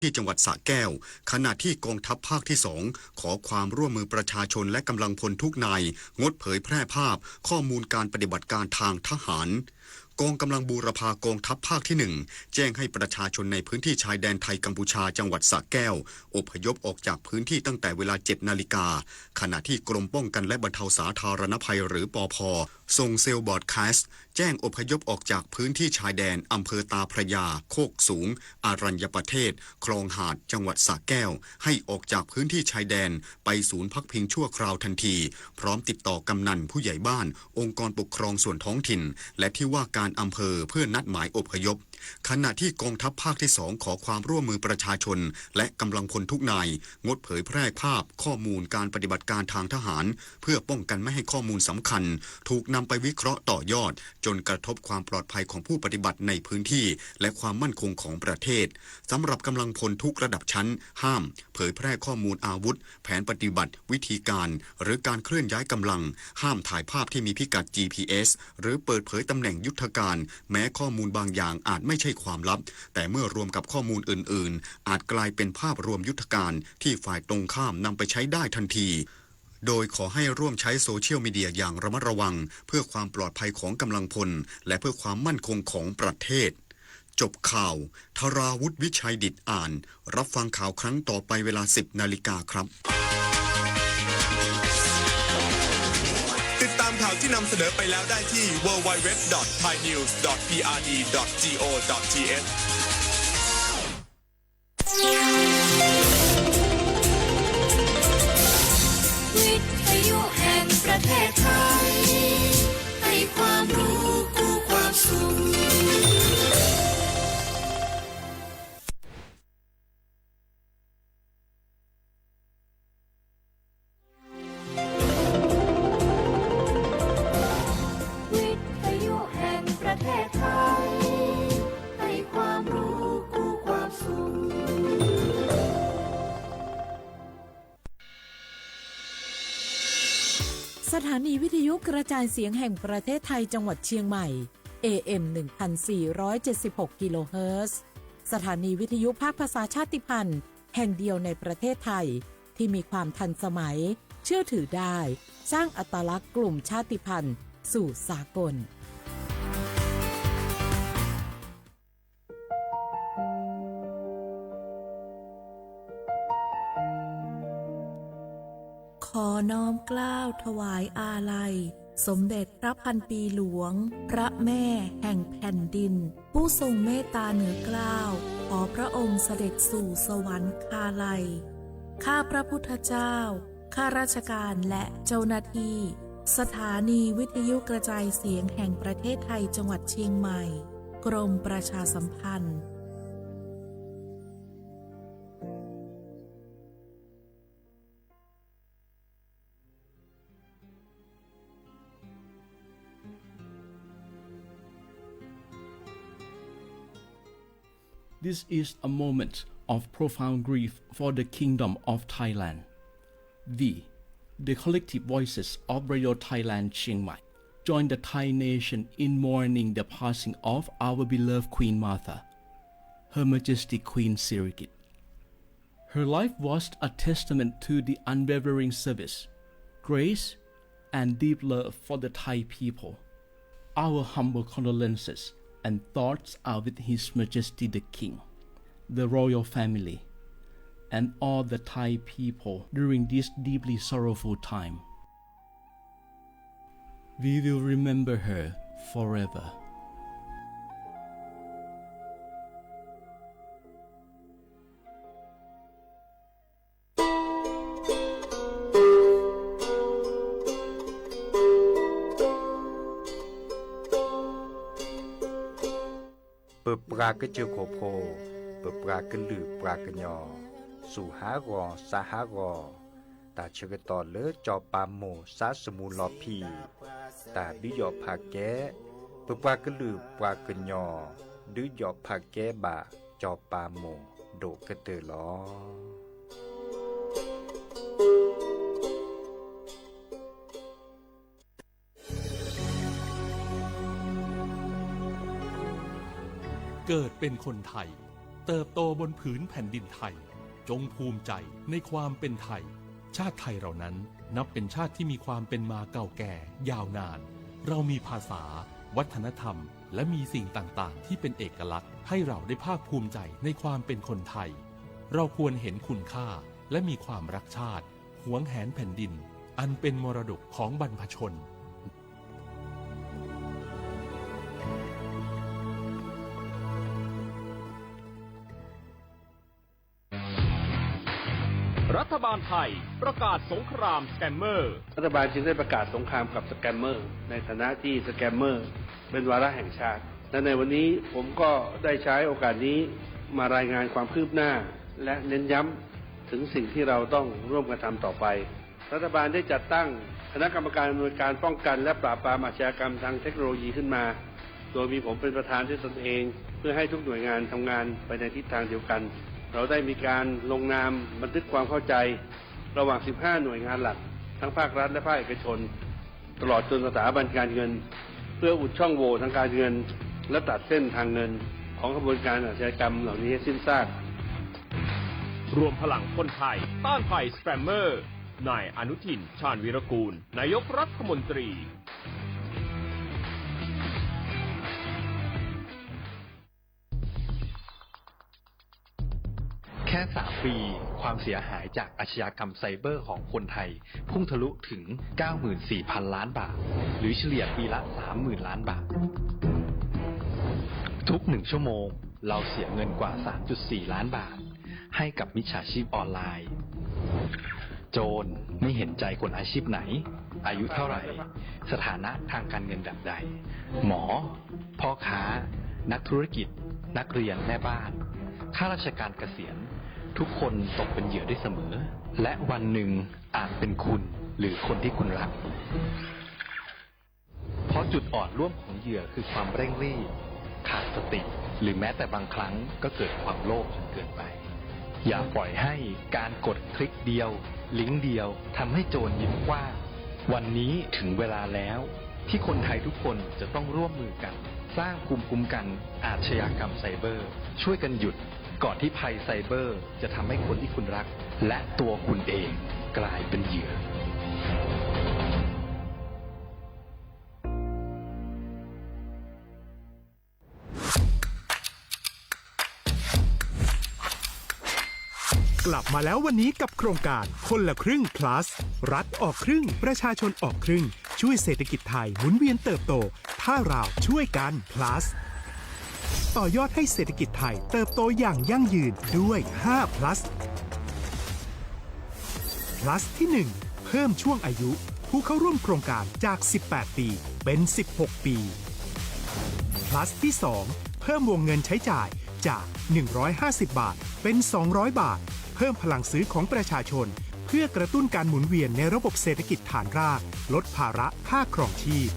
ที่จังหวัดสระแก้วขณะที่กองทัพภาคที่2ขอความร่วมมือประชาชนและกำลังพลทุกนายงดเผยแพร่ภาพข้อมูลการปฏิบัติการทางทหารกองกำลังบูรพากองทัพภาคที่1แจ้งให้ประชาชนในพื้นที่ชายแดนไทยกัมพูชาจังหวัดสระแก้วอพยพออกจากพื้นที่ตั้งแต่เวลา 7 นาฬิกาขณะที่กรมป้องกันและบรรเทาสาธารณภัยหรือปภ.ส่งเซลล์บอร์ดแคสต์แจ้งอพยพออกจากพื้นที่ชายแดนอำเภอตาพระยาโคกสูงอารัญญประเทศคลองหาดจังหวัดสระแก้วให้ออกจากพื้นที่ชายแดนไปศูนย์พักพิงชั่วคราวทันทีพร้อมติดต่อกำนันผู้ใหญ่บ้านองค์กรปกครองส่วนท้องถิ่นและที่ว่าการอำเภอเพื่อนัดหมายอพยพขณะที่กองทัพภาคที่2ขอความร่วมมือประชาชนและกำลังพลทุกนายงดเผยแพร่ภาพข้อมูลการปฏิบัติการทางทหารเพื่อป้องกันไม่ให้ข้อมูลสำคัญถูกนำไปวิเคราะห์ต่อยอดจนกระทบความปลอดภัยของผู้ปฏิบัติในพื้นที่และความมั่นคงของประเทศสำหรับกำลังพลทุกระดับชั้นห้ามเผยแพร่ข้อมูลอาวุธแผนปฏิบัติวิธีการหรือการเคลื่อนย้ายกำลังห้ามถ่ายภาพที่มีพิกัด GPS หรือเปิดเผยตำแหน่งยุทธการแม้ข้อมูลบางอย่างอาจไม่ใช่ความลับแต่เมื่อรวมกับข้อมูลอื่นๆอาจกลายเป็นภาพรวมยุทธการที่ฝ่ายตรงข้ามนำไปใช้ได้ทันทีโดยขอให้ร่วมใช้โซเชียลมีเดียอย่างระมัดระวังเพื่อความปลอดภัยของกำลังพลและเพื่อความมั่นคงของประเทศจบข่าวธราวุฒิวิชัยดิษฐ์อ่านรับฟังข่าวครั้งต่อไปเวลา 10 นาฬิกาครับติดตามข่าวที่นำเสนอไปแล้วได้ที่ www.thainews.prd.go.th วิทยุแห่งประเทศไทยให้ความรู้คู่ความสุขวิทยุแห่งประเทศไทยให้ความรู้คู่ความสุขสถานีวิทยุกระจายเสียงแห่งประเทศไทยจังหวัดเชียงใหม่ AM 1476 กิโลเฮิรตซ์สถานีวิทยุภาคภาษาชาติพันธุ์แห่งเดียวในประเทศไทยที่มีความทันสมัยเชื่อถือได้สร้างอัตลักษณ์กลุ่มชาติพันธุ์สู่สากลขอน้อมเกล้าถวายอาลัยสมเด็จพระพันปีหลวงพระแม่แห่งแผ่นดินผู้ทรงเมตตาเหนือเกล้าขอพระองค์เสด็จสู่สวรรคาลัยข้าพระพุทธเจ้าข้าราชการและเจ้าหน้าที่สถานีวิทยุกระจายเสียงแห่งประเทศไทยจังหวัดเชียงใหม่กรมประชาสัมพันธ์ This is a moment of profound grief for the Kingdom of Thailand. We, the collective voices of Radio Thailand Chiang Mai, join the Thai nation in mourning the passing of our beloved Queen Martha, Her Majesty Queen Sirikit. Her life was a testament to the unwavering service, grace, and deep love for the Thai people. Our humble condolences and thoughts are with His Majesty the King, the royal family, and all the Thai people during this deeply sorrowful time. We will remember her forever. เปิดปรากเจอโคโพเปิดปรากลือปรากยอสู่หากอสหากอตาเชกตอเลจอปามโมสาสมูลอพีตาบิยอภาแกเปิดปรากลือปรากยอดือยอภาแกบาจอปามโมโดกระเตอลอเกิดเป็นคนไทย เติบโตบนผืนแผ่นดินไทยจงภูมิใจในความเป็นไทยชาติไทยเรานั้นนับเป็นชาติที่มีความเป็นมาเก่าแก่ยาวนานเรามีภาษาวัฒนธรรมและมีสิ่งต่างๆที่เป็นเอกลักษณ์ให้เราได้ภาคภูมิใจในความเป็นคนไทยเราควรเห็นคุณค่าและมีความรักชาติหวงแหนแผ่นดินอันเป็นมรดกของบรรพชนรัฐบาลไทยประกาศสงครามสแกมเมอร์รัฐบาลจึงได้ประกาศสงครามกับสแกมเมอร์ในฐานะที่สแกมเมอร์เป็นวาระแห่งชาติและในวันนี้ผมก็ได้ใช้โอกาสนี้มารายงานความคืบหน้าและเน้นย้ำถึงสิ่งที่เราต้องร่วมกันทำต่อไปรัฐบาลได้จัดตั้งคณะกรรมการอำนวยการป้องกันและปราบปรามอาชญากรรมทางเทคโนโลยีขึ้นมาโดยมีผมเป็นประธานด้วยตนเองเพื่อให้ทุกหน่วยงานทำงานไปในทิศทางเดียวกันเราได้มีการลงนามบันทึกความเข้าใจระหว่าง 15 หน่วยงานหลักทั้งภาครัฐและภาคเอกชนตลอดจนสถาบันการเงินเพื่ออุดช่องโหว่ทางการเงินและตัดเส้นทางเงินของกระบวนการอาชญากรรมเหล่านี้ให้สิ้นซากรวมพลังคนไทยต้านภัยสแกมเมอร์นายอนุทินชาญวีรกูลนายกรัฐมนตรีแค่3 ปีความเสียหายจากอาชญากรรมไซเบอร์ของคนไทยพุ่งทะลุถึง 94,000 ล้านบาทหรือเฉลี่ยปีละ 30,000 ล้านบาททุก1 ชั่วโมงเราเสียเงินกว่า 3.4 ล้านบาทให้กับมิจฉาชีพออนไลน์โจรไม่เห็นใจคนอาชีพไหนอายุเท่าไหร่สถานะทางการเงินแบบใดหมอพ่อค้านักธุรกิจนักเรียนแม่บ้านข้าราชการเกษียณทุกคนตกเป็นเหยื่อได้เสมอและวันหนึ่งอาจเป็นคุณหรือคนที่คุณรักเพราะจุดอ่อนร่วมของเหยื่อคือความเร่งรีบขาดสติหรือแม้แต่บางครั้งก็เกิดความโลภจนเกินไปอย่าปล่อยให้การกดคลิกเดียวลิงก์เดียวทำให้โจรยิ้มกว้างวันนี้ถึงเวลาแล้วที่คนไทยทุกคนจะต้องร่วมมือกันสร้างภูมิคุ้มกันอาชญากรรมไซเบอร์ช่วยกันหยุดก่อนที่ภัยไซเบอร์จะทำให้คนที่คุณรักและตัวคุณเองกลายเป็นเหยื่อกลับมาแล้ววันนี้กับโครงการคนละครึ่ง plus รัฐออกครึ่งประชาชนออกครึ่งช่วยเศรษฐกิจไทยหมุนเวียนเติบโตถ้าเราช่วยกัน plus ต่อยอดให้เศรษฐกิจไทยเติบโตอย่างยั่งยืนด้วย5 plus plus ที่ 1 เพิ่มช่วงอายุผู้เข้าร่วมโครงการจาก 18 ปีเป็น 16 ปี plus ที่ 2 เพิ่มวงเงินใช้จ่ายจาก 150 บาทเป็น 200 บาทเพิ่มพลังซื้อของประชาชนเพื่อกระตุ้นการหมุนเวียนในระบบเศรษฐกิจฐานรากลดภาระค่าครองชีพ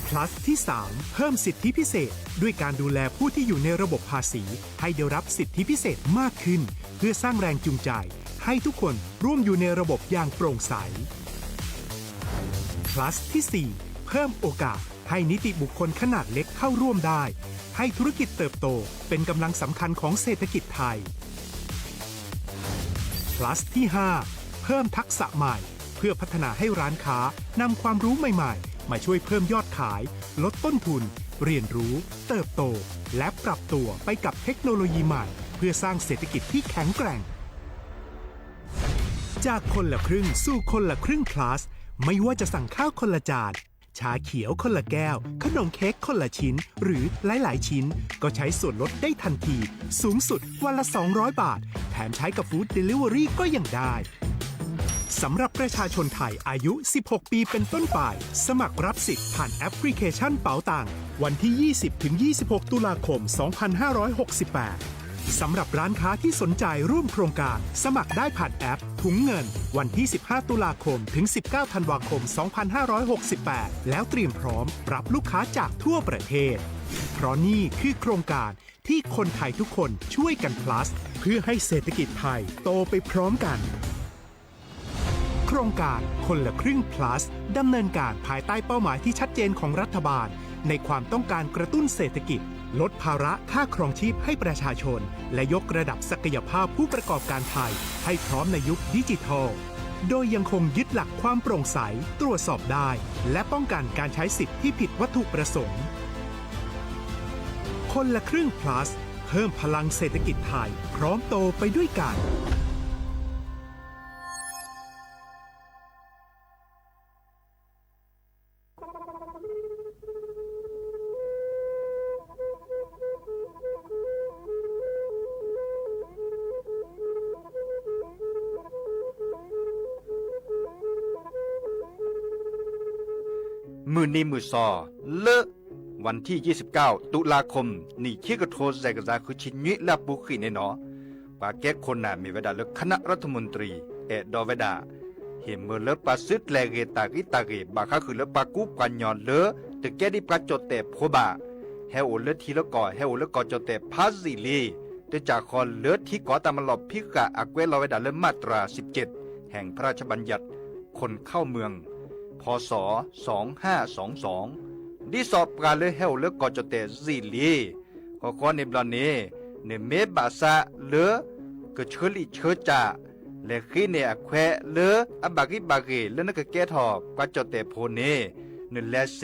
plus ที่ 3 เพิ่มสิทธิพิเศษด้วยการดูแลผู้ที่อยู่ในระบบภาษีให้ได้รับสิทธิพิเศษมากขึ้นเพื่อสร้างแรงจูงใจให้ทุกคนร่วมอยู่ในระบบอย่างโปร่งใส plus ที่ 4 เพิ่มโอกาสให้นิติบุคคลขนาดเล็กเข้าร่วมได้ให้ธุรกิจเติบโตเป็นกำลังสำคัญของเศรษฐกิจไทย plus ที่ 5 เพิ่มทักษะใหม่เพื่อพัฒนาให้ร้านค้านำความรู้ใหม่ๆมาช่วยเพิ่มยอดขายลดต้นทุนเรียนรู้เติบโตและปรับตัวไปกับเทคโนโลยีใหม่เพื่อสร้างเศรษฐกิจที่แข็งแกร่งจากคนละครึ่งสู่คนละครึ่ง plus ไม่ว่าจะสั่งข้าวคนละจานชาเขียวคนละแก้วขนมเค้กคนละชิ้นหรือหลายๆชิ้นก็ใช้ส่วนลดได้ทันทีสูงสุดวันละ200 บาทแถมใช้กับฟู้ดเดลิเวอรี่ก็ยังได้สำหรับประชาชนไทยอายุ16 ปีเป็นต้นไปสมัครรับสิทธิ์ผ่านแอปพลิเคชันเป๋าตังวันที่ 20-26 ตุลาคม 2568 สำหรับร้านค้าที่สนใจร่วมโครงการสมัครได้ผ่านแอปถุงเงินวันที่ 15 ตุลาคมถึง 19 ธันวาคม 2568 แล้วเตรียมพร้อมรับลูกค้าจากทั่วประเทศเพราะนี่คือโครงการที่คนไทยทุกคนช่วยกัน plus เพื่อให้เศรษฐกิจไทยโตไปพร้อมกันโครงการคนละครึ่ง plus ดำเนินการภายใต้เป้าหมายที่ชัดเจนของรัฐบาลในความต้องการกระตุ้นเศรษฐกิจ ลดภาระค่าครองชีพให้ประชาชน และยกระดับศักยภาพผู้ประกอบการไทยให้พร้อมในยุคดิจิทัล โดยยังคงยึดหลักความโปร่งใส ตรวจสอบได้ และป้องกันการใช้สิทธิ์ที่ผิดวัตถุประสงค์ คนละครึ่ง plus เพิ่มพลังเศรษฐกิจไทย พร้อมโตไปด้วยกัน มือนี้มือซอเลอะวันที่ 29 ตุลาคม นี่คิกระโทแซกซาคือชิญุและปุขีเนเนาะปาแก้คนน่ะมีเวลาเลือกคณะรัฐมนตรีดอเวดาเห็นเมื่อเลือกปาซึดแลเกตากิตาเกบาคาคือเลือกปากูปัญญอนเลอะตึกแก้ดิปราจดแต่โพบาเฮโอเลือกทีละก่อเฮโอเลือกก่อจดแต่พาซิลีแต่จากคอนเลือกที่ก่อตามหลบพิกะอักเวลอเวดาเลือกมาตรา 17 แห่งพระราชบัญญัติคนเข้าเมืองพศ 2522ดิสอบการเลเฮลเลกอจเตซีลีก็ขอในบลานเนเนเมบาซาเลกเชลิเชจาเลขีเนอแควเลอบากิบาเกเลนกแกทอกว่าจเตโพเนเนเลเซ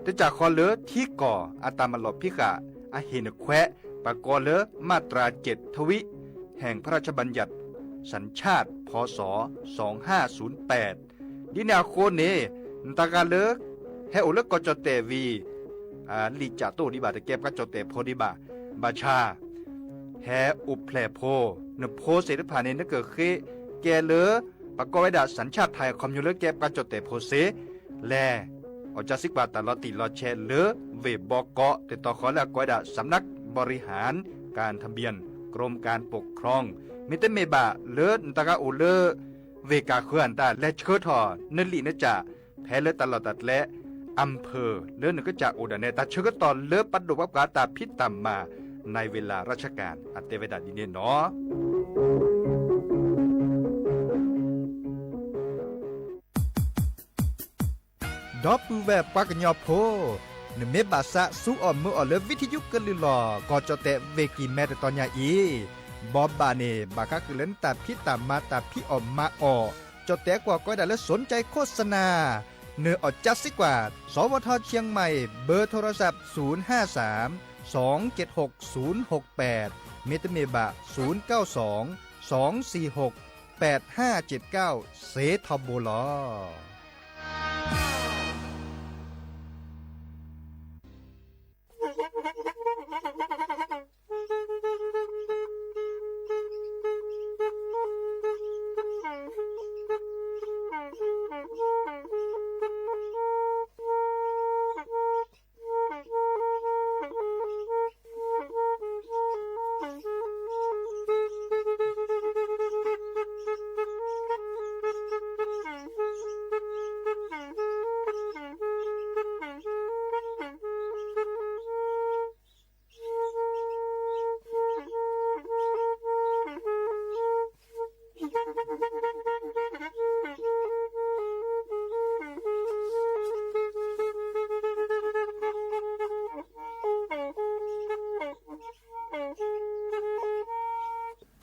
ตจากคอเลที่ก่ออาตามลบพิกะอาหินแควปากอเลมาตรา7ทวิแห่งพระราชบัญญัติสัญชาติพศ 2508ดินาโคเนตากาเลเฮโอเลกจเตวีลิจาโตดิบาตะเก็บกจเตโพดิบาบาชาแฮอุเพลโพนโพเสรพาเนนเกเคแกเลปะกอไวดาสัญชาติไทยคอมยูเลเก็บกจเตโพเสแลอจาสิกบาตลอติลอแชเลเวบอกอติต่อขอและกอดาสำนักบริหารการทะเบียนกรมการปกครองมิเตเมบาเลนตากาโอเลเวกาเคลื่อนตาและเชิดทอนลินจ่าแพ้เลตลอดตัดและอำเภอเลื่อนก็จากอุดรเนตาเชื่อตอนเลือปัดดุวับกาตาพิษต่ำมาในเวลาราชการอัตเตเวดาดินเนเนาะดอปูแบบปากญอโพเนเมบาสะสู้ออมมือออเลวิทยุกลือหลอกอจเตเวกีแมตตอนยาอีบอบบาเนบาคาคือเล่นตาพิษต่ำมาตาพิออมมาออจดแต่กว่าก็ได้และสนใจโฆษณาเนื้ออดจัดสิกว่าสวทเชียงใหม่เบอร์โทรศัพท์053 276 068เมตเมบะ092 246 8579เซทอโบลอ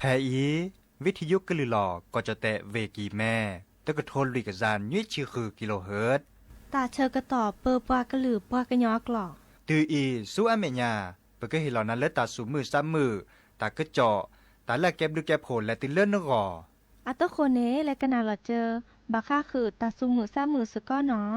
แพอีวิทยุกลือหลอกก็จะแตะเวกีแม่ตะกะโทนลิกจานยุ้ยชื่อคือกิโลเฮิรตซ์ตาเชอกระตอบเปอปากระหลือปากระยอกหลอกตืออีสู้อเมญาเปก็เห็นเหล่านั้นและตาสูมือซ้ำมือตากระเจาะตาแลกแก็บดูแก็บโผลและติเลื่อนนกออัตโคเนและกะนาหลอเจอบาค่าคือตาสูมือซ้ำมือสก้อเนาะ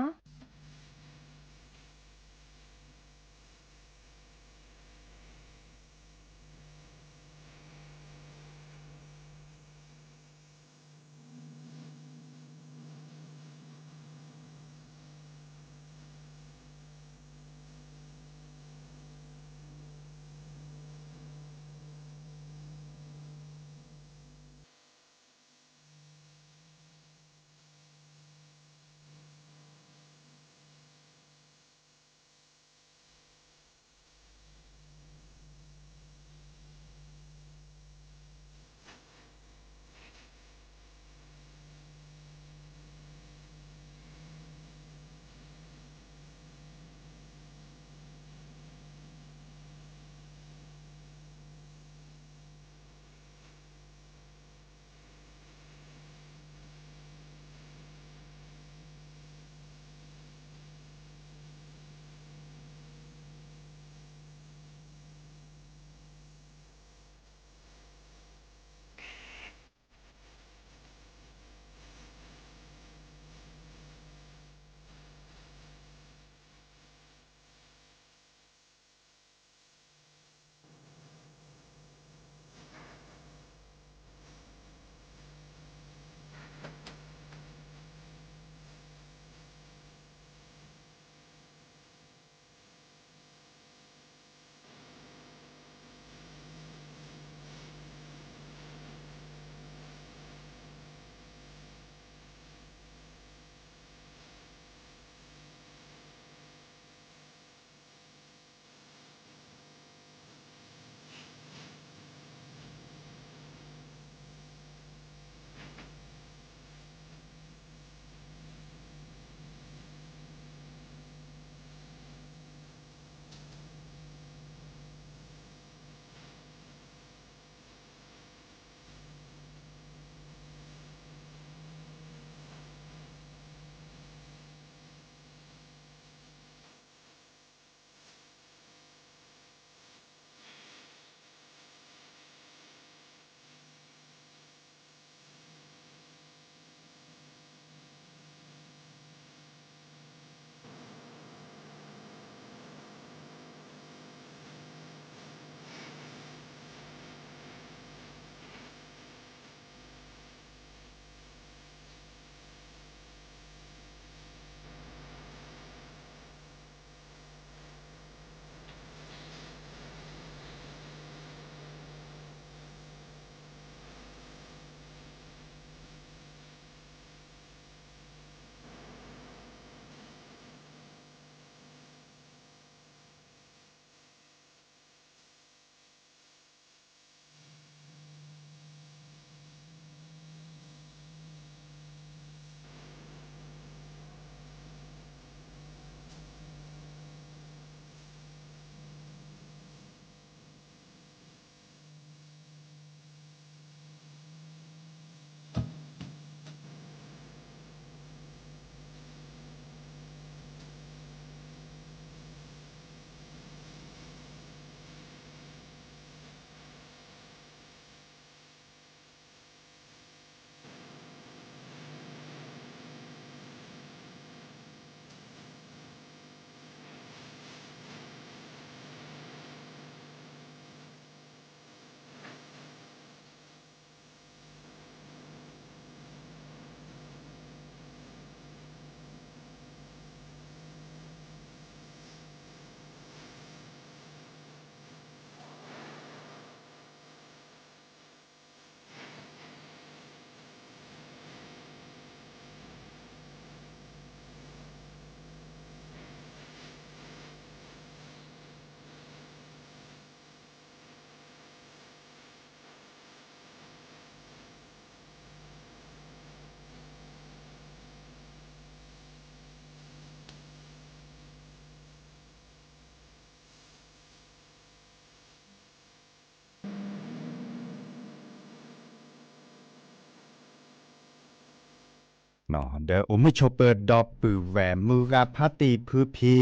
เนาะเดอโอมิชเปิดดอกปือแหวมือกาพัติพื้พี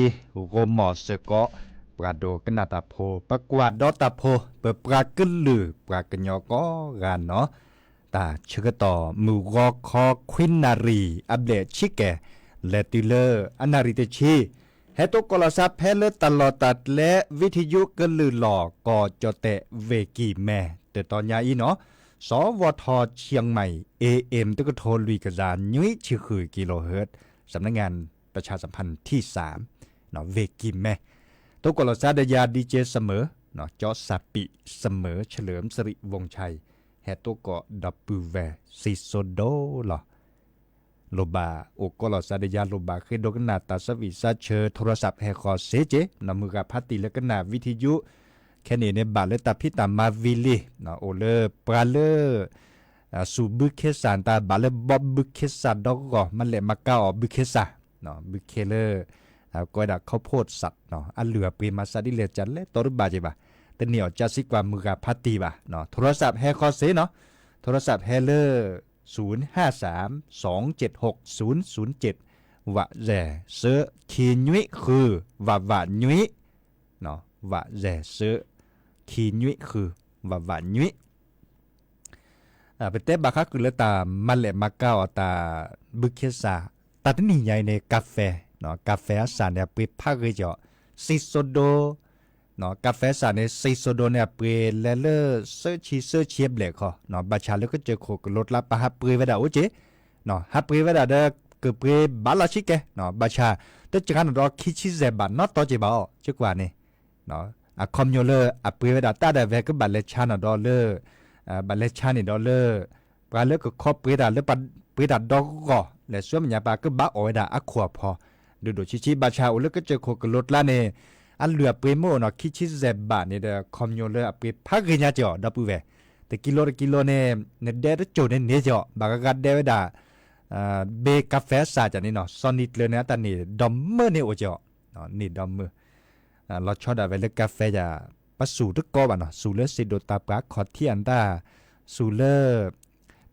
โรมอสเกาะปราโดกนาตาโพประกวาดดอตาโพเปิดปรากึลลือปรากญอก็กานเนาะตาชกต่อมือรอคอควินนารีอัปเดตชิแกเลติเลอร์อนาริเตชีเฮตุกลซับแพเลตลอดตัดและวิทยุกลือหลอกก็จเตเวกีแม่แต่ตอนยาอีเนาะสวทเชียงใหม่ AM ตึกโทรลุยกระจานยุ้ยชื่อคือกิโลเฮิรตซ์สำนักงานประชาสัมพันธ์ที่3เนาะเวกีแม่ตุกลซับเดียดีเจเสมอเนาะจอสับปิเสมอเฉลิมสิริวงชัยเฮตุกดับปูแวซิโซโดหรอโลบาโอกลซับเดียโลบาคือดกนาตาสวิซาเชอโทรศัพท์แฮคอเซเจนำมือกับพัตติและกนาวิทยุแค่นี้ในบาเลตาพิตามาวิลีนะโอเลปราเลสูบุเคสันตาบาเลบอบบุเคสันดอกก็มันแหละมาก้าบุเคสันเนาะบุเคเลก็ได้ข้าวโพดสัตว์เนาะอันเหลือปีมาซาดิเลจันเลตอรุบาจิบะแต่เหนียวจะสิกว่ามือกับพัตติบะเนาะโทรศัพท์แฮคอเซเนาะโทรศัพท์แฮเล053-276-007วะแร่เซคีนุยคือวะนุยเนาะวะแร่เซคีนุยคือวะนุยเป็นเต้บาคักคือละตามันแหละมาก้าวตาบุเคซาตาที่นี่ใหญ่ในกาแฟเนาะกาแฟสารเนี่ยไปพักเลยเจาะซิโซโดเนาะกาแฟสารเนี่ยซิโซโดเนี่ยเปเลเลเซอร์เชียบเลยค่ะเนาะบาชาแล้วก็เจอโคกรถละปะฮับเปรเวดาโอเจเนาะฮับเปรเวดาเดก็เปรบาลาชิกเกเนาะบาชาแต่จากนั้นเราคิดชิเซบันเนาะต่อเจบ่าวจักว่านี่เนาะอะคอมโยเลอะเปรเวดาตาเดเวก็บัลเลชานะดอลเลอร์บัลเลชานี่ดอลเลอร์ปลาเลก็คอเปรดาเลปเปรดาดอกก็และส่วนมันยาปาก็บาออยดาอะขวบพอดูชิบาชาโอเลก็เจอโคกรถละเนี่ยอันเหลือเปรโมเนาะคิดชิเซบันนี่เดคอมโยเลอะเปรพักเงียจ่อดับปูเวแต่กิโลเนี่ยเดดโจเนี่ยจ่อบากกัดเดวดาเบกาแฟซาจานี่เนาะซอนิดเลยนะตอนนี้ดอมเมอร์เนี่ยโอจ่อเนาะนี่ดอมเมอร์เราชอบได้เวลกาแฟจะปัสสูตรก็บ้านเนาะสูเลสิโดตาปากขอที่อันตาสูเล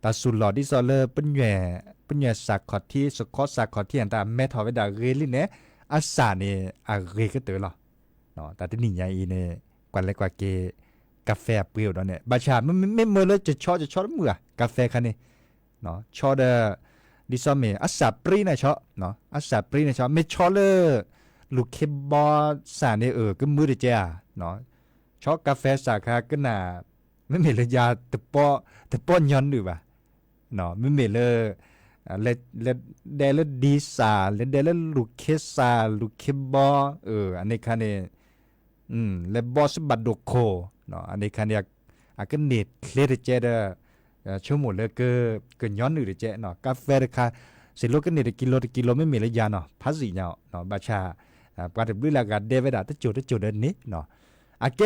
ตาสูหลอดที่ซอเลเป็นแย่สักขอที่สกอสักขอที่อันตาแม่ทอเวดาเรลิเนี่ยอาสาเนี่ยอาเรก็เตอหรอเนาะแต่ที่นี่ใหญ่เนี่ยกว่าเล็กกว่าเกกาแฟเปรี้ยวเนี่ยบาชาไม่เมื่อเลยจะชอบเมื่อกาแฟคันนี้เนาะชอบเดดิซอมเมอัสซาปรีนะชอบเนาะอัสซาปรีนะชอบไม่ชอบเลยลูกเคบอสาเนี่ยก็มือเดจ้าเนาะชอบกาแฟสาขาก็น่าไม่มีเลยยาตะป้อนย้อนหรือเปล่าเนาะไม่มีเลยเลเดลดีซาเลเดลลูกเคซาลูกเคบออันนี้คันนี้เลบอสบัดโดโคเนาะอันนี้คันเนี่ยก็เน็ตเคลเดเจเดชั่วโมงเลยก็ย้อนหรือเจเนาะกาแฟราคาสิโลก็เน็ตกิโลไม่มีเลยยาเนาะภาษีเนาะบาชาปราบลือละกันเดวิดาตะจุดนี้เนาะแก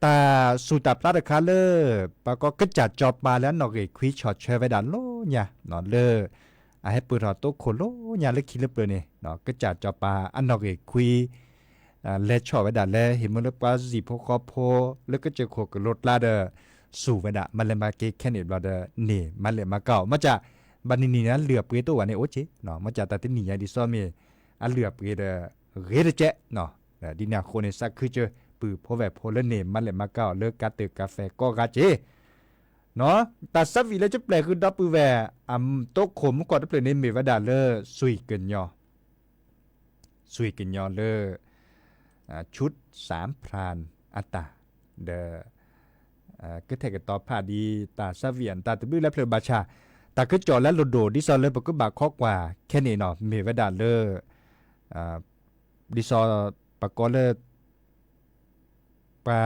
ตาสุตาปลาราคาเลยปะก็จัดจอบมาแล้วเนาะเกคุยช็อตเชเวดาโลเนี่ยเนาะเลยให้ปืนรอโตโคโลเนี่ยเลยคิดเลยเปเนี่ยเนาะก็จัดจอบมาอันเนาะเกคุยเลชอไว้ด่าเลเห็นมันเลยปลาสีพคอโพแล้วก็เจอโคกรถลาเดอสู่ไว้ด่ามันเลยมาเกแค่นี้บลาเดอนี่มันเลยมาเก่ามาจากบันนี่นะเหลือเปตัวเนี่ยโอเคเนาะมาจากแต่ที่นี่ยังดิซอมีอันเหลือเปเดเรเดเจเนาะดินาโคเนซักคือเจอปือพอแบบพอเลเนมันเลยมาเก่าเลิกกาเตกาแฟก็กาเจเนาะแต่สับวิเลยจะแปลคือดับปือแวโต๊ะขมก่อนจะเปลี่ยนในเมวดาเลสุยกันยอเลชุด3พรานอัตตาเดก็แทกต่อผ่าดีตาซาเวียนตาตะบื้อและเพลบาชาตาก็จอและโลโดดิซอเลปก็บาข้อกว่าแค่นี้เนาะเมวดาเลดิซอปกอเลปา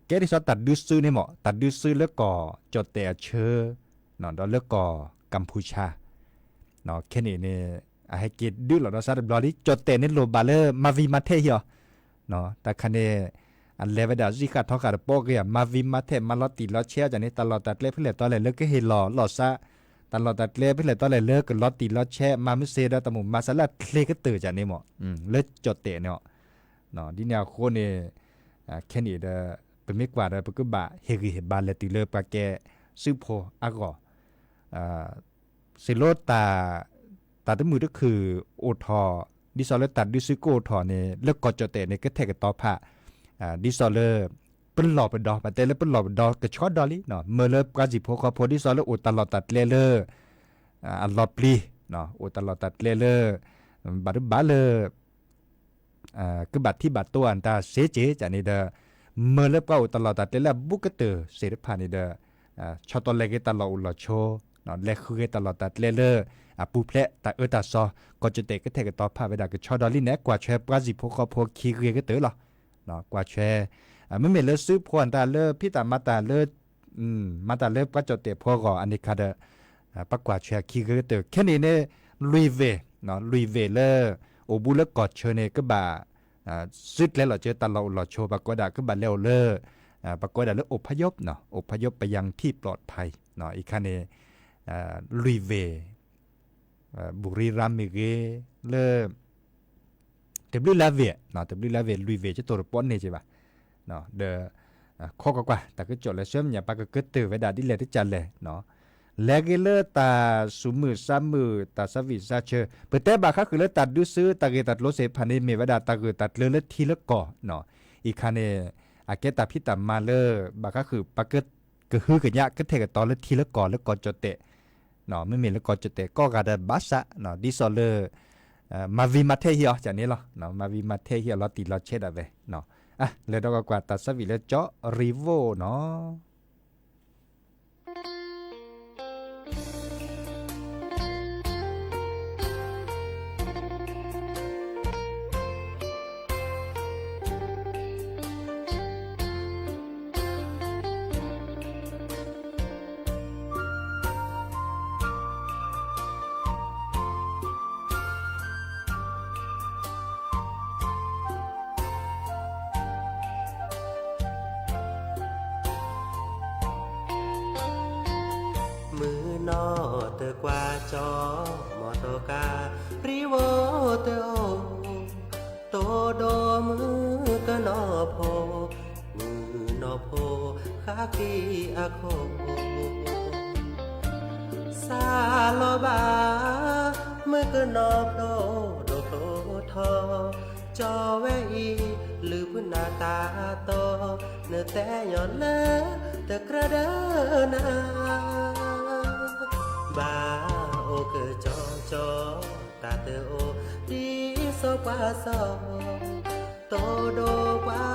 แกดิซอตัดดื้อซื้อนี่เหมาะตัดดื้อซื้อแล้วก่อจดแต่เชอเนาะแล้วก่อกัมพูชาเนาะแค่นี้เนี่ยให้เกตดื้อหรอเราซาดบลอดี้จดแต่นี่โลบาเลมาวีมาเทเฮียเนาะแต่คันนี้อันเลวดาซิกาทอกาดโปกเนี่ยมาวิมาเทมาลอติลอเชียจากนี้ตลอดตัดเล็บเพื่อตอนเลยเลิกก็เฮลอซะตลอดตัดเล็บเพื่อตอนเลยเลิกก็ลอติลอเชียมาไม่เซดตะมุมาสลัดเคลก็ตื่นจากนี้หมดเลิกจดเตะเนาะดิเนี่ยโคเนี่ยแค่นี้เด้อเป็นไม่กว่าเด้อปกบะเฮกิเฮบาเลติเลปาแกซื้อโพอากอ สิโลตาตะมือก็คือโอทอดิซอลเลตัดดิซิโกทอเนี่ยเลิกกอจเตเนี่ยก็เทกต่อพระดิซอลเลเป็นหลอบเป็นดอกแต่แล้วเป็นหลอบเป็นดอกก็ช็อตดอลลี่เนาะเมื่อเลิกกาจิโพคอโพดิซอลเลโอตลอดตัดเลเลอัลลอปลีเนาะโอตลอดตัดเลเลบัดบาเลคือบัดที่บัดตัวอันตาเสเจจากนี่เด้อเมื่อเลิกก็โอตลอดตัดเลเลบุกเตอเสด็จผ่านนี่เด้อชอตเลกตลอดอุลโชเนาะเลคือตลอดตัดเลเลปูเพลตาตาซอก็จะเตะก็เทกต่อพาไปได้ก็ชอดอลลี่แนกกว่าแชร์ปราจิโพคอโพคีเรียก็เตอหรอเนาะกว่าแชร์ไม่เหมือนเลซื้อพวนตาเลพี่ตามาตาเลมาตาเลก็จะเตะพวกอันนี้คาเดปักกว่าแชร์คีเรียก็เตอแค่นี้เนี่ยลุยเวเนาะลุยเวเลโอบูเลกอดเชเนก็บ่าซึดแล้วเราเจอตลอดหลอดโชปักกว่าดาก็บ่าเลวเลปักกว่าดาเลอพยพเนาะอพยพไปยังที่ปลอดภัยเนาะอีกคันนี้ลุยเวบุรีรัมย์มีเกเลเต็มด้วยลาเวเนาะเต็มด้วยลาเวลุยเวจะตัวป้อนนี่ใช่ป่ะเนาะเดข้อกว่าแต่ก็จดแล้วเชื่อมอย่าปากก็เกิดตื่นเวลาที่เลที่จันเลยเนาะแล้วก็เลตาสุมือซ้ำมือตาสวิซาเชอเปิดแต่บาค่ะคือเลตัดดูซื้อตาเกตัดรถเสพานิเมเวลาตาเกิดตัดเลทีละก่อเนาะอีกคันเนี่ยอาเกตาพิตามาเลบาค่ะคือปากก็ฮือกันยะก็เทกตอนเลทีละก่อแล้วก่อจดเตะเนาะไม่มีแล้วก็จะเตะก็กระดาษบัสะเนาะดิซอลเลอร์มาวีมาเทเฮียจากนี้เหรอเนาะมาวีมาเทเฮียเราตีเราเช็ดอะไรเนาะอ่ะเลยเราก็กว่าตัดสวิเลเจาะริโวเนาะ มือนอเตอกว่าจอมอโตการิโวเตโอโตโดมือก็นอโพมือนอโพคากีอาโคซาโลบามือก็นอโพโดโพทอจอแวอีลือพุนาตาโตเนื้อแต่ย้อนเลตะกระเดนาบาโอเกจอจอตาเตโอดีโซกว่าซอโตโดกว่า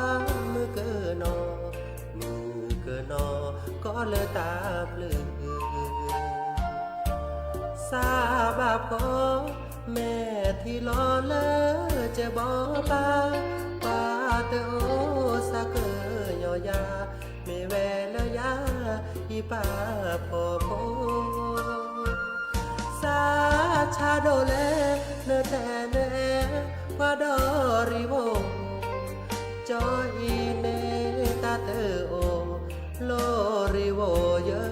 มือเกนอมือเกนอก็เลยตาปลือซาบาพอแม่ที่รอเลจะบอปาปาเตโอสาเกยอยาไม่แวลยาอีปาพอโพซาชาโดเลเนแต่เนวาดอริโวจออีเนตาเตโอโลริโวเยอะ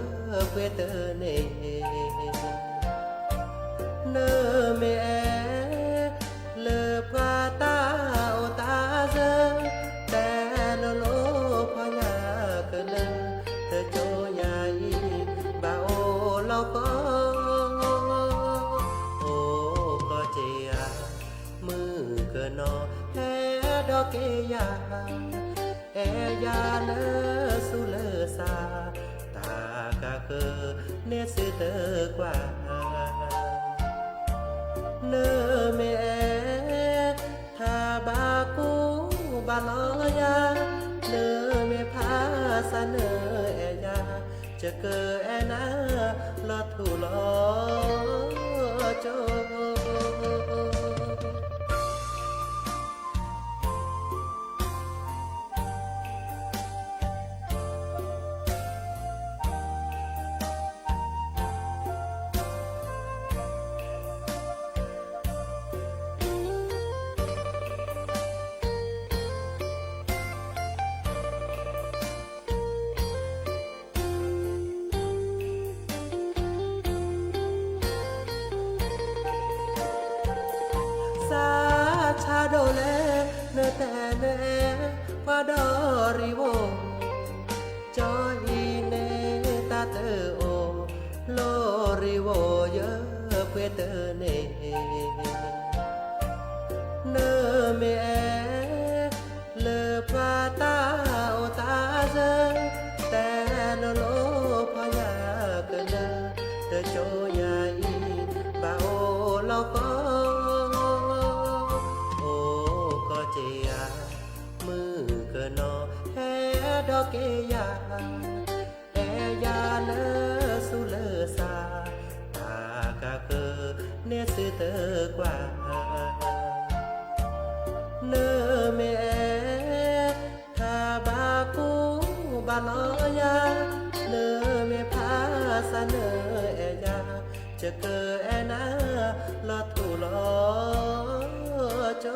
เวเตเนเนเมเลปาตาโอตาเซแต่โลโลพญาเกลเธอโจยายบาโอโลก็โอก็เจียมือเกนอแฮดอกเกยาเอยาเลสุเลซาตากะเกเนสเตกว่าเนเมทาบากูบาลอยาเนเมพาสเนเอยาจะเกอแอนาลอทูลอโจ โลริโวเยอะเพื่อเตอเนเนเมเลปาตาโอตาเจแต่โลโลพยาเกเลเดโจยาอีบาโอโลโกโอก็เจียมือเกนอแฮดอกเกยาแอยาเนสุเลซาตากะเกเนสือเตกว่าเนเมทาบากูบาลอยาเนเมพาสเนเอยาจะเกแอนาลอทุลอโจ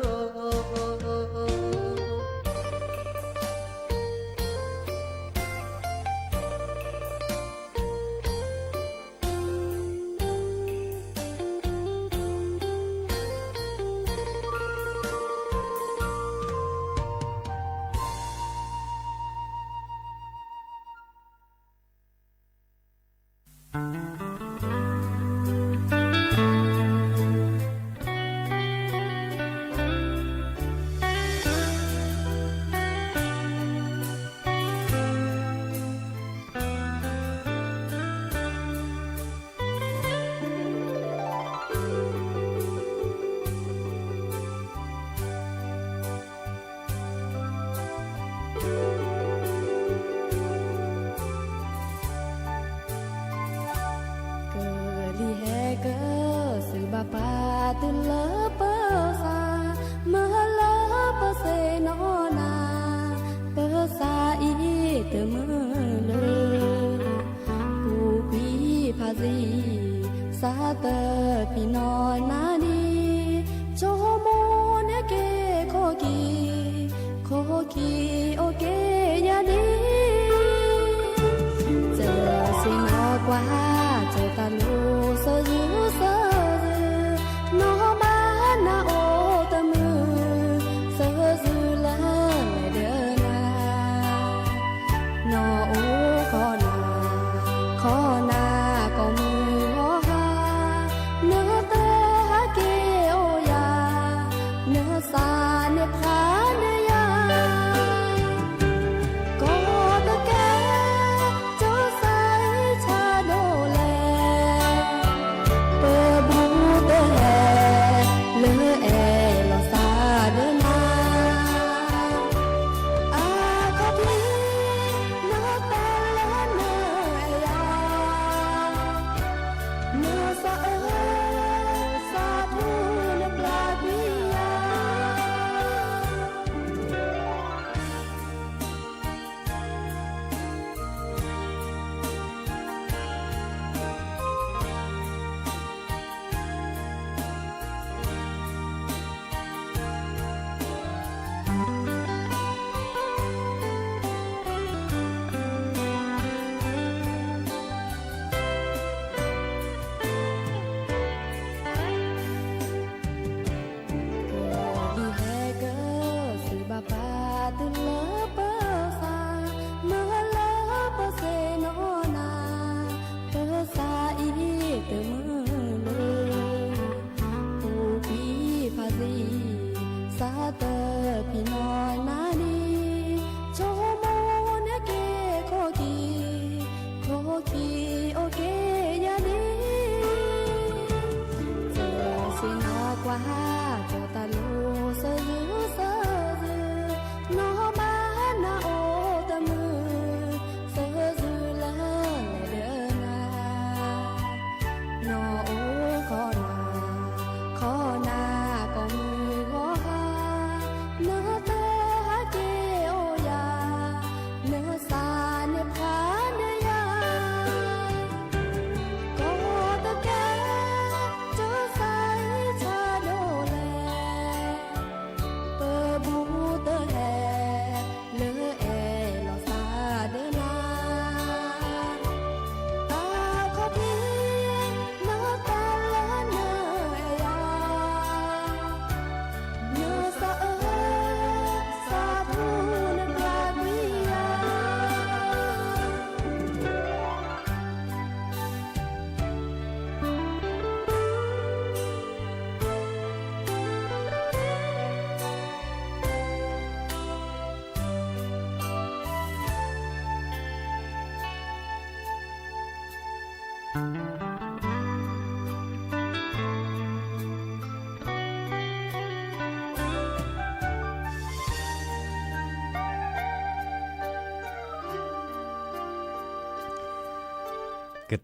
กระเ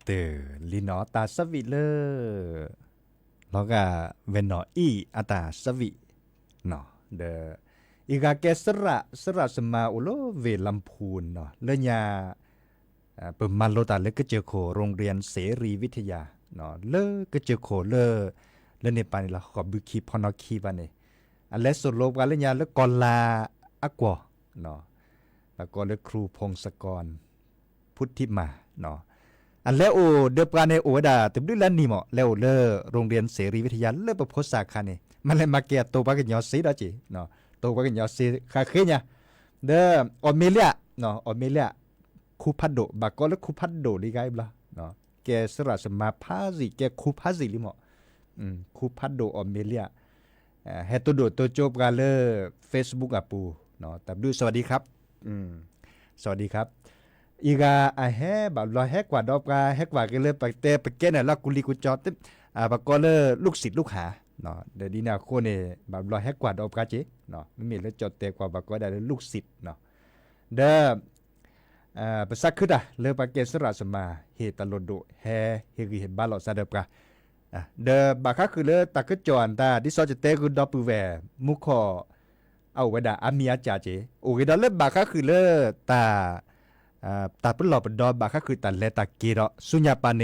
ตอลีนอตาสวิเลอแล้วก็เวนออีอาตาสวิเนาะเดอีกาเกสระสมาอุโลเวลัมพูนเนาะเลญาเปิดมันโลตาเลก็เจอโคโรงเรียนเสรีวิทยาเนาะเลก็เจอโคเลในปานี่ละขอบุคีพอนอคีปานี่อันเลสโลกาเลญาเลกอลาอักวเนาะแล้วก็เลครูพงศกรพุทธิมาเนาะอันแล้วโอเดปราเนโอดาตึบด้วยแล้วนี่หมอแล้วเลโรงเรียนเสรีวิทยาเลประพสาขานี่มันเลยมาเกียโตปากันยอซีดอจิเนาะโตปากันยอซีคาเคญะเดออเมเลียเนาะอเมเลียคูพัดโดบากอลคูพัดโดลิไกบลาเนาะแกสระสมาพาซิแกคูพัซิลิหมอคูพัดโดอเมเลียเฮตโดโตโจบกาเล Facebook อ่ะปูเนาะตับดูสวัสดีครับสวัสดีครับอีกาอาแฮแบบรอแฮกกว่าดอกกาแฮกกว่ากันเลยไปเตะไปเกนน่ะละกุลีกุจอติบากอเลลูกศิษย์ลูกหาเนาะเดี๋ยวนี้นะโคเนี่ยแบบรอแฮกกว่าดอกกาเจเนาะไม่มีแล้วจอดเตะกว่าบากอได้ลูกศิษย์เนาะเด้อภาษาคือเลปาเกสระสมาเฮตลโดแฮเฮกิเฮบาลอซาเดปกาเด้อบาคาคือเลตะกจอนตาดิซอจะเตะกุดอปูแวมุขอเอาไว้ดาอามีอาจาเจโอเคดอเลบาคาคือเลตาตาปลอบดอบาก็คือตาเลตากีรอสุญญาปาเน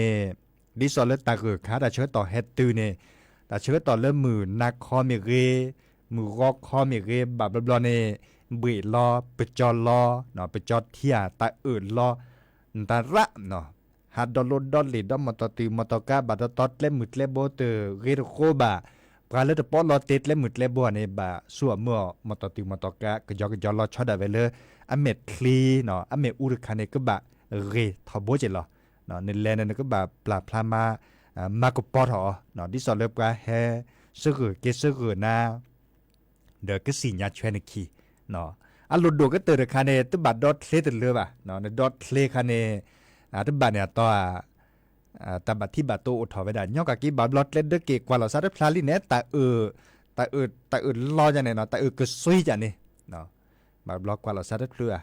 ดิซอเลตาเกิดขาตาเชื้อต่อเฮตูเนตาเชื้อต่อเริ่มมือนักคอมีเรมือรอกคอมีเรบาบลอเนบุยลอเปจอลอเนาะเปจอเทียตาอื่นลอตาระเนาะฮัดดอลดอลลีดอมอตติมอตกาบาตตอดเลมุดเลโบเตเรโคบาปราเลตปอลอติดเลมุดเลโบเนบาสัวเมื่อมอตติมอตกากจอกจอลอชอดาเวเลอเมดคลีเนาะอเมอุรคาเนก็บะเรทอโบเจลอเนาะในแลนก็บะปลาพลามามากปอทอเนาะดิสอเลบกาแฮซึกเกซึกนาเดก็สิญาชวนคีเนาะอัลลุดโดก็เตอร์คาเนตบัดดอทเลตเลบะเนาะในดอทเลคาเนตบัดเนี่ยต่อตบัดที่บัดโตอทอไว้ได้ยอกะกีบัดลอตเลดเกกว่าเราซาดพลาลิเนตารอจังเนี่ยเนาะตาก็ซุยจังนี่เนาะบาบล็อกกว่าเราซาดเครือ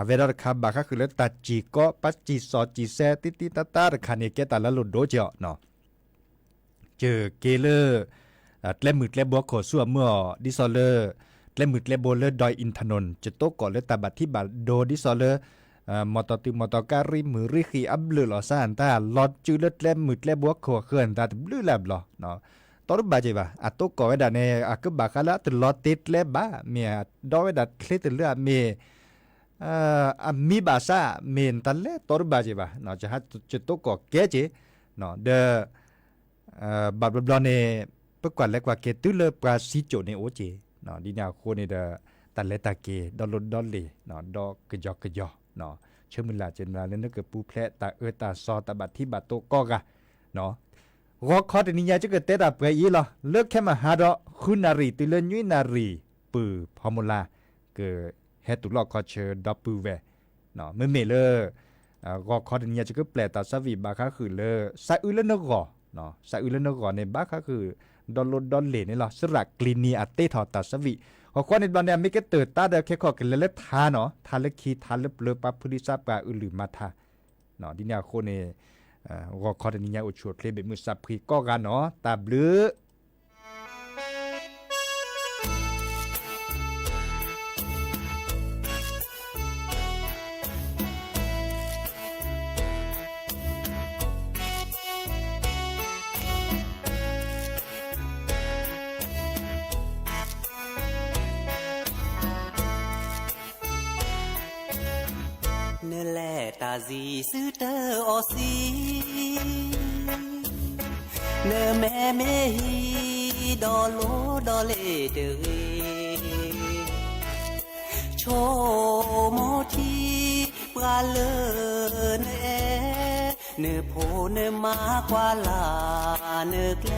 เวลาคับบาก็คือเลตัดจีก็ปัจจิสอจีเซติตาคันเนเกตาละลุดโดเจาะเนาะเจอเกเลเล่มืดเล่บัวขอสัวเมื่อดิซอเลเล่มืดเล่โบเลดอยอินทนนจะโตก่อนเลตาบัดที่บัดโดดิซอเลมอตติมอตการิมือริขีอับลือหล่อซ่านตาลอดจื้อเล่มืดเล่บัวขอเคลื่อนตาบลือแลบหล่อเนาะตอนบาเจบ่ะโตก่อไว้ดาเนก็บาคาละตลอดติดเล่บ้าเมียดอไว้ดาเคลตเลือเมีมีบาซาเมนตันเลตอร์บาเจบะเนาะจะฮัดจะโตก็เกเจเนาะเดบัดบลอเนปกว่าเล็กว่าเกตุเลปราซิโจเนโอเจเนาะดีนาโคเนเดตันเลตาเกดอลดอลเลเนาะดอกกะยอเนาะเชื่อมึลาเจนลาเลนกะปูแพลตาตาซอตาบัดที่บัดโตก็กะเนาะรอคอดนิยาจะเกิดเตดาเปอีหรอเลิกแค่มาหาดอคุณนารีตุเลยุยนารีปือพอมูลาเกเฮตุลอกคอเชอร์ดับปูเวเนาะเมื่อเมเลรอคอดนิยาจะเกิดแปลตาสวีบาคาคือเลซาอุเลนกอเนาะซาอุเลนกอในบาคาคือดอลดอลเลนี่หรอสระกลินีอัตเตทอตาสวีขอความในบันเดไม่เกิดเติร์ตาเดแค่ขอกันเลทาเนาะทาเลคีทาเลเปลปับพุริซาปาอุลือมาทาเนาะดินาโคเนรอคอดนิยาอุชวดเคลเบมือซับพรีก็กันเนาะตาบลือเนื้อแล่ตาซีซื้อเตอออซีเนื้อแม่เมฮีดอโลดอเลเดเรโชโมทีปลาเลเนเนื้อโพเนื้อมากว่าลาเนื้อแกล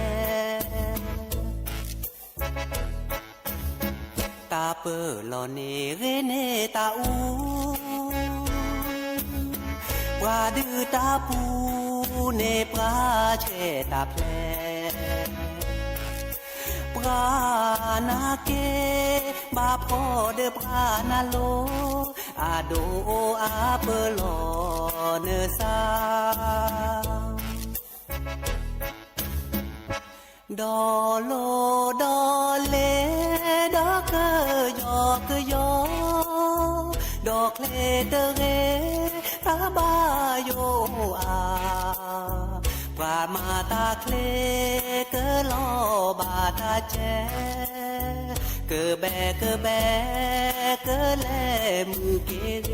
ตาเปอลอเนเรเนตาอูว่าดื้อตาปู เนปราเชตาเพลปรานาเกบาพอเดปรานาโลอาโดอาเปโลเนซาดอโลดอเลดอกเกยอกยอดอกเลเดเรตาบาโยอาปรามาตาเคลเกลอบาตาเจเกแบเกแบเกแลมือเกเร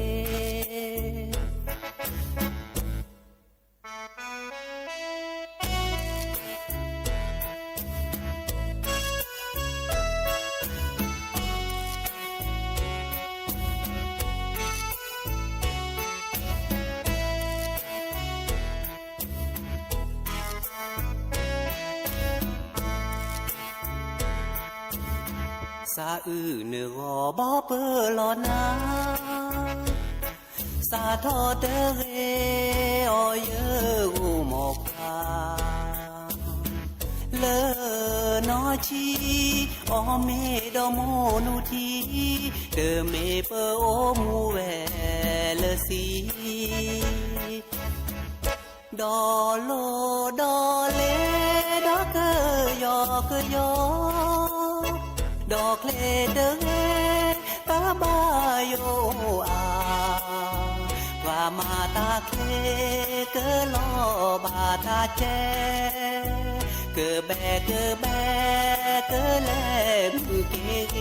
ซาอือเนื้อบ่เปอลอนาซาทอเตเรอเยอูหมอกพาเลนอชีอเมดอโมนุทีเดเมเปโอมูเวเลซีดอโลดอเลดอกเกยอกยอดอกเลเดเรตาบาโยอาว่ามาตาเคเกลอบาตาเจเกแบเกแบเกแลมือเกเร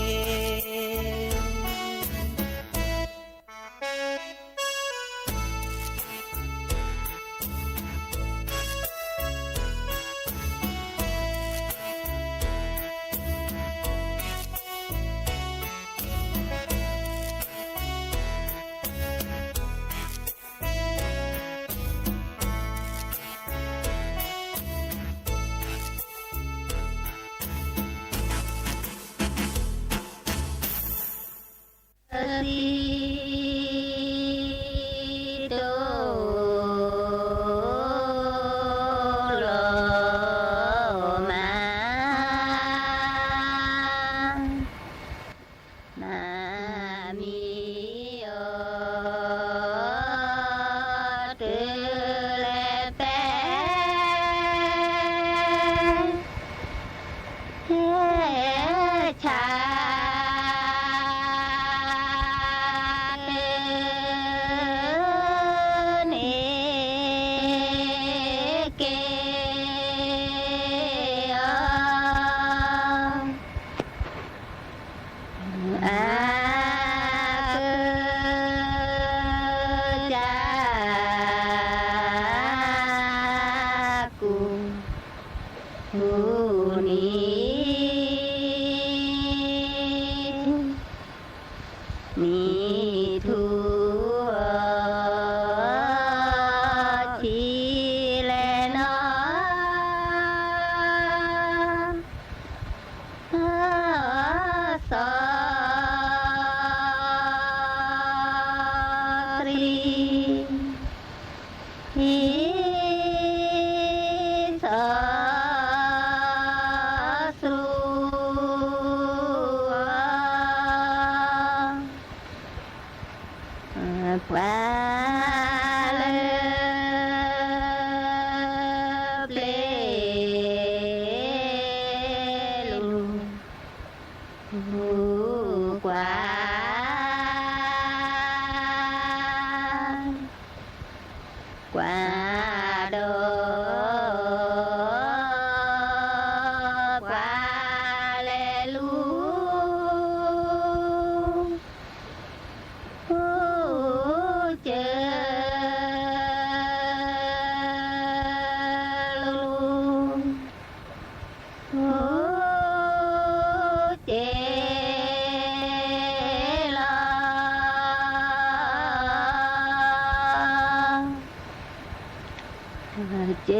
เจ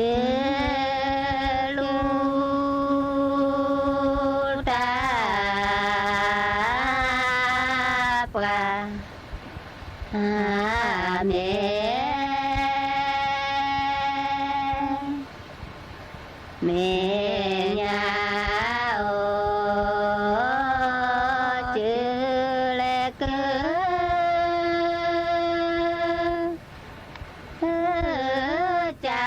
ลูตาปลาเม แม่ยาโอเจอแลเกอจา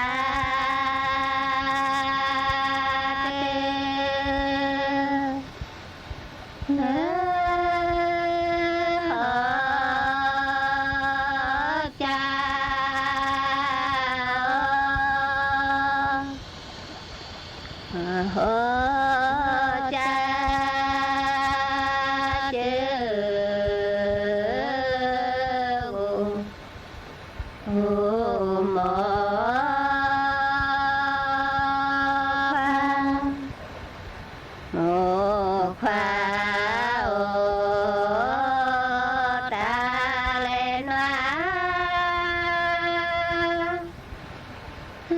โหจาเจอโอหมอโอควาโอตาเลนวาโอ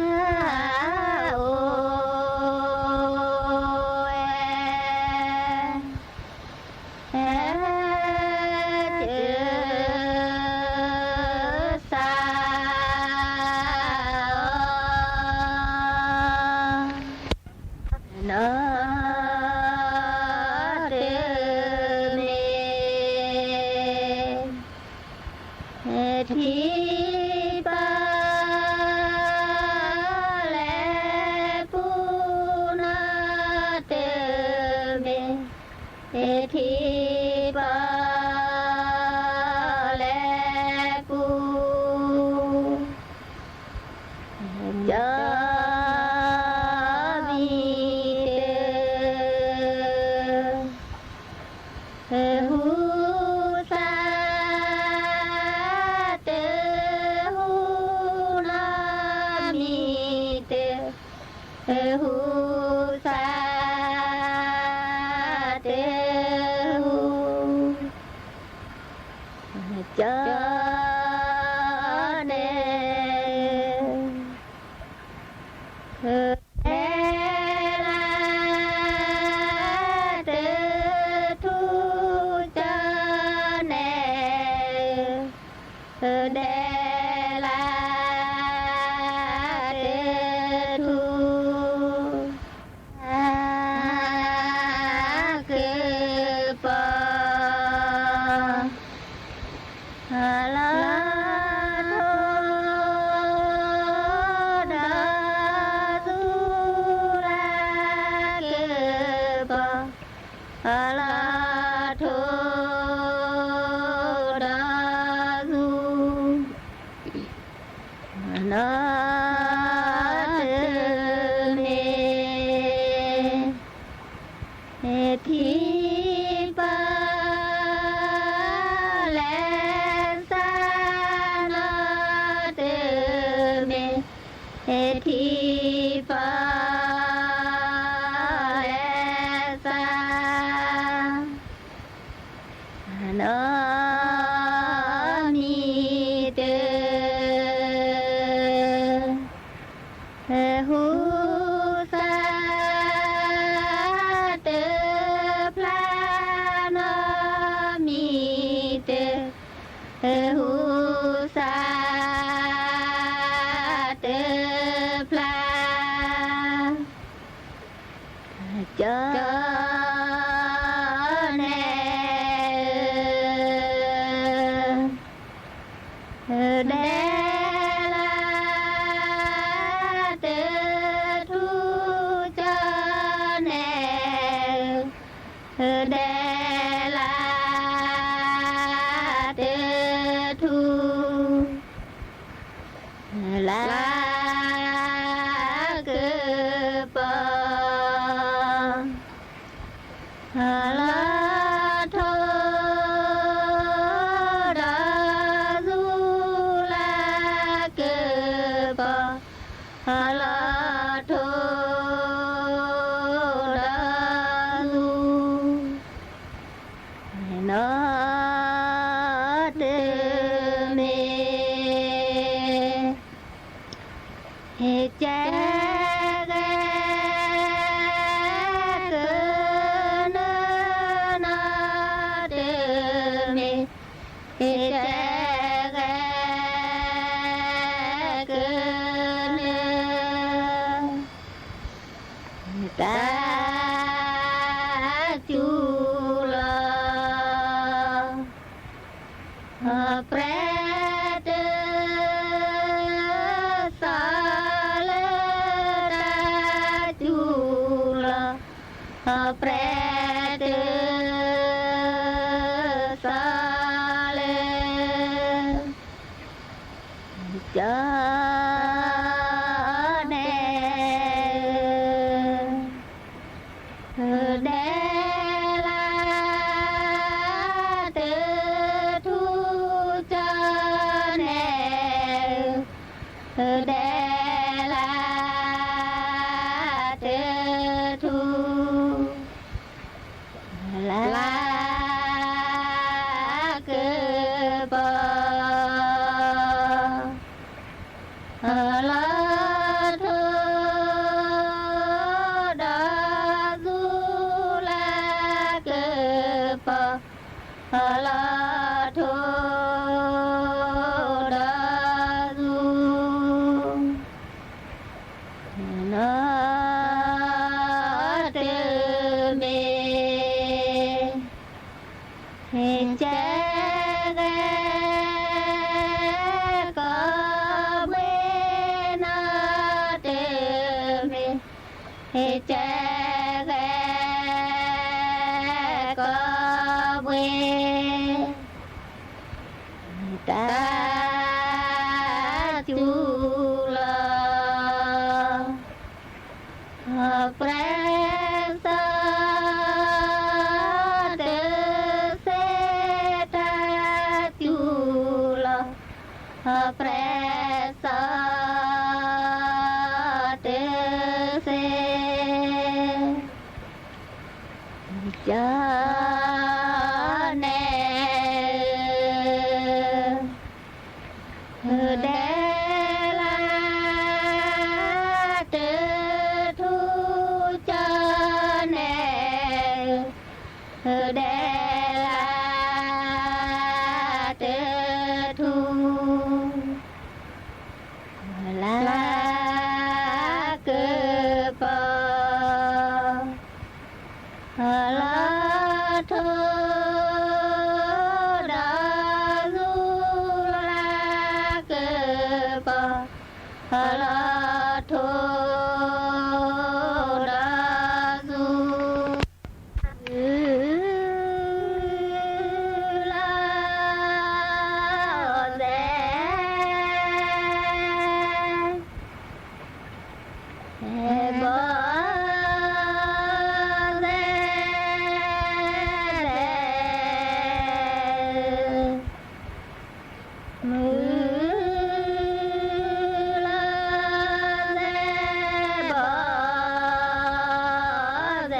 เจอสาโนเดเมทีปาเลปูนาเตเมทีปาเลปูจามีเตหูสาเตหูนามีเตหูสาเตหูจาเนเอลาเตทุจาเนเดลาเตทุคือปอลาโทดาสุลาเกปะลาโทดาสุนาเตเมทีปาเลสานาเตเมทีปาเลสานามีเตหูสาเตพลานามีเตหูสาเตพลาจาเนเดลาเตทุจาเนเดลาเตทุลาคือปอลาโทดาสุลาเกปะลาโทดาสุนาเตเมแจเกนนาเตเมแจเกน แปรตือสาเลเจอแน่เดลาเตทุจาแน่เดลาเตทุลาเกบลาเธอดาซูลาเกบลาเธอดาซูนาเตเมเฮเจเกกเมนาเตเมเฮเจเกกเมตาจุลาเปรสาเตเสตาจุลาเปรสาเตเสจาแน่เดลาเตทุจาแน่เดลาเตทุลาเกปลาเธอดาซูลาเกปลาเธอดาซูลาเซบอเลมือลาเลบอเล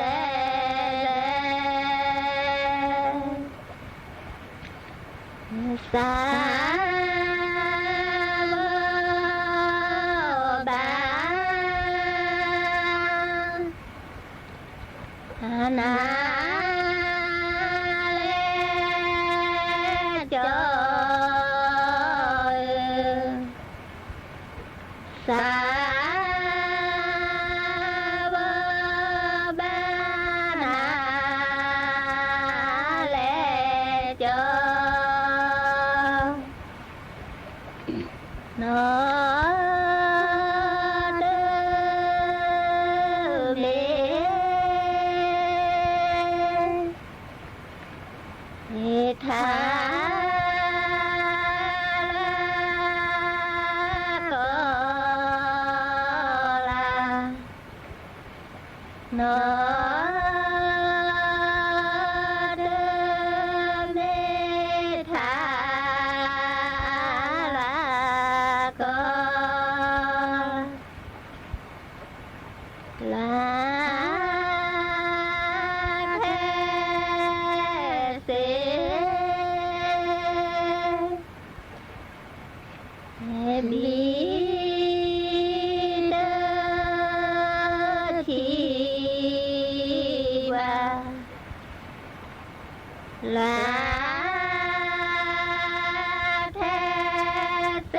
สาบานาเลจอยสาบานาเลจอยนอเดเมเฮทาโกลานอเดเมทาลาโกลาเทเสบีเดทีวาลาเทเส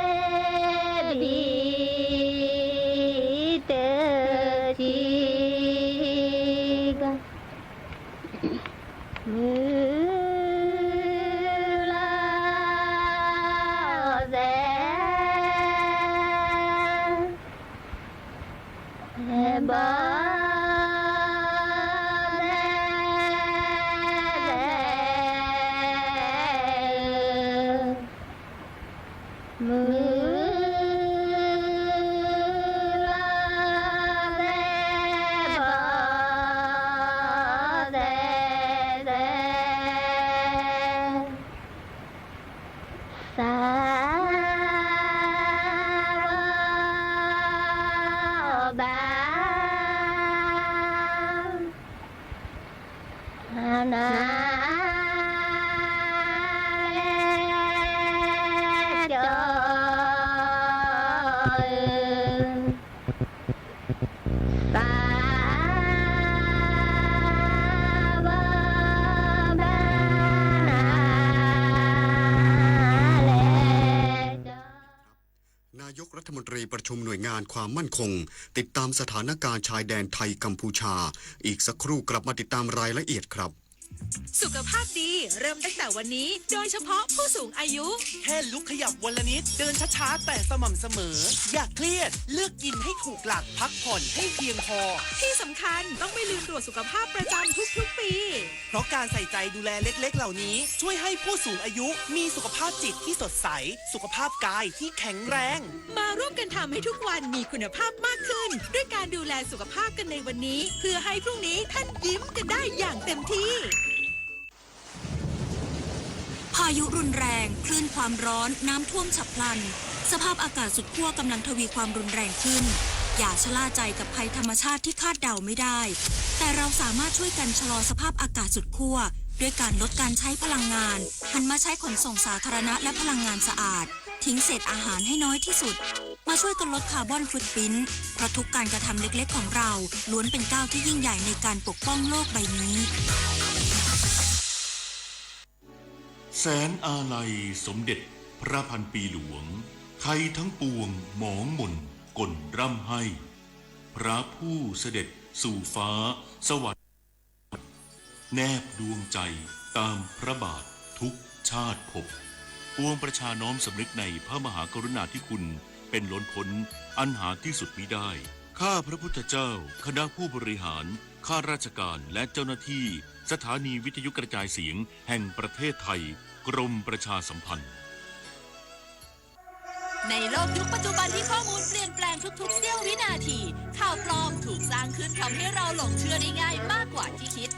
บีเดทีวามือลาเซบอ ความมั่นคง ติดตามสถานการณ์ชายแดนไทยกัมพูชา อีกสักครู่กลับมาติดตามรายละเอียดครับ สุขภาพดีเริ่มตั้งแต่วันนี้โดยเฉพาะผู้สูงอายุ แค่ลุกขยับวันละนิดเดินช้าๆแต่สม่ำเสมอ อย่าเครียดเลือกกินให้ถูกหลักพักผ่อนให้เพียงพอ ที่สำคัญต้องไม่ลืมตรวจสุขภาพประจำทุกๆปี เพราะการใส่ใจดูแลเล็กๆเหล่านี้ช่วยให้ผู้สูงอายุมีสุขภาพจิตที่สดใสสุขภาพกายที่แข็งแรง มาร่วมกันทำให้ทุกวันมีคุณภาพมากขึ้น ด้วยการดูแลสุขภาพกันในวันนี้ เพื่อให้พรุ่งนี้ท่านยิ้มกันได้อย่างเต็มที่พายุรุนแรงคลื่นความร้อนน้ำท่วมฉับพลันสภาพอากาศสุดขั้วกำลังทวีความรุนแรงขึ้นอย่าชะล่าใจกับภัยธรรมชาติที่คาดเดาไม่ได้แต่เราสามารถช่วยกันชะลอสภาพอากาศสุดขั้วด้วยการลดการใช้พลังงานหันมาใช้ขนส่งสาธารณะและพลังงานสะอาดทิ้งเศษอาหารให้น้อยที่สุดมาช่วยกันลดคาร์บอนฟุตพริ้นท์เพราะทุกการกระทำเล็กๆของเราล้วนเป็นก้าวที่ยิ่งใหญ่ในการปกป้องโลกใบนี้แสนอาลัยสมเด็จพระพันปีหลวงไทยทั้งปวงหมองหม่นก่นร่ำให้พระผู้เสด็จสู่ฟ้าสวรรค์แนบดวงใจตามพระบาททุกชาติภพปวงประชาน้อมสำนึกในพระมหากรุณาธิคุณเป็นล้นพ้นอันหาที่สุดมิได้ข้าพระพุทธเจ้าคณะผู้บริหารข้าราชการและเจ้าหน้าที่สถานีวิทยุกระจายเสียงแห่งประเทศไทยกรมประชาสัมพันธ์ในโลกยุคปัจจุบันที่ข้อมูลเปลี่ยนแปลงทุกๆเสี้ยววินาทีข่าวปลอมถูกสร้างขึ้นทำให้เราหลงเชื่อได้ง่ายมากกว่าที่คิด